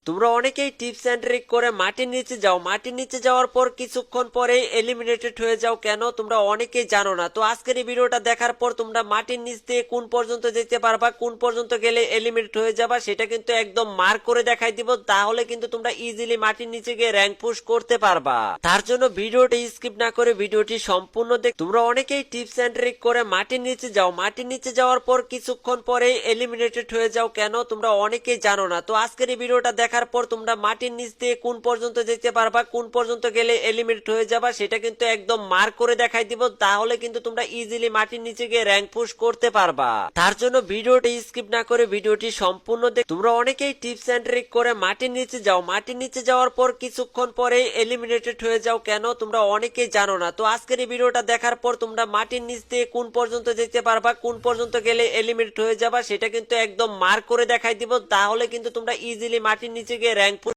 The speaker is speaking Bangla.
তোমরা অনেকেই টিপস এন্ড ট্রিক করে মাটির নিচে যাও, মাটির নিচে যাওয়ার পর কিছুক্ষণ পরে এলিমিনেটেড হয়ে যাও কেন তোমরা অনেকেই জানো না। তো আজকের এই ভিডিওটা দেখার পর তোমরা মাটির নিচ দিয়ে কোন পর্যন্ত যেতে পারবা, কোন পর্যন্ত গেলে এলিমিনেট হয়ে যাবা সেটা কিন্তু একদম মার্ক করে দেখাই দিব। তাহলে কিন্তু তোমরা ইজিলি মাটির নিচে গিয়ে র্যাঙ্ক পুশ করতে পারবা। তার জন্য ভিডিওটি স্কিপ না করে ভিডিওটি সম্পূর্ণ দেখ। তোমরা অনেকেই টিপস এন্ড ট্রিক করে মাটির নিচে যাও, মাটির নিচে যাওয়ার পর কিছুক্ষণ পরে এলিমিনেটেড হয়ে যাও কেন তোমরা অনেকেই জানো না। তো আজকের এই ভিডিওটা দেখার পর তোমরা মাটির নিচ দিয়ে কোন পর্যন্ত যেতে পারবা, কোন পর্যন্ত গেলে এলিমিনেট হয়ে যাবা সেটা কিন্তু একদম মার্ক করে দেখাই দিব। তাহলে কিন্তু তোমরা ইজিলি মাটির নিচে গিয়ে র্যাঙ্ক পুশ করতে পারবা। তার জন্য ভিডিওটি স্কিপ না করে ভিডিওটি সম্পূর্ণ দেখ। তোমরা অনেকেই টিপস এন্ড ট্রিক করে মাটির নিচে যাও, মাটির নিচে যাওয়ার পর কিছুক্ষণ পরে এলিমিনেটেড হয়ে যাও কেন তোমরা অনেকেই জানো না। তো আজকের এই ভিডিওটা দেখার পর তোমরা মাটির নিচ দিয়ে কোন পর্যন্ত যেতে পারবা, কোন পর্যন্ত গেলে এলিমিনেট হয়ে যাবা সেটা কিন্তু একদম মার্ক করে দেখাই দিব। তাহলে কিন্তু তোমরা ইজিলি মাটির নিচে গিয়ে র্যাঙ্ক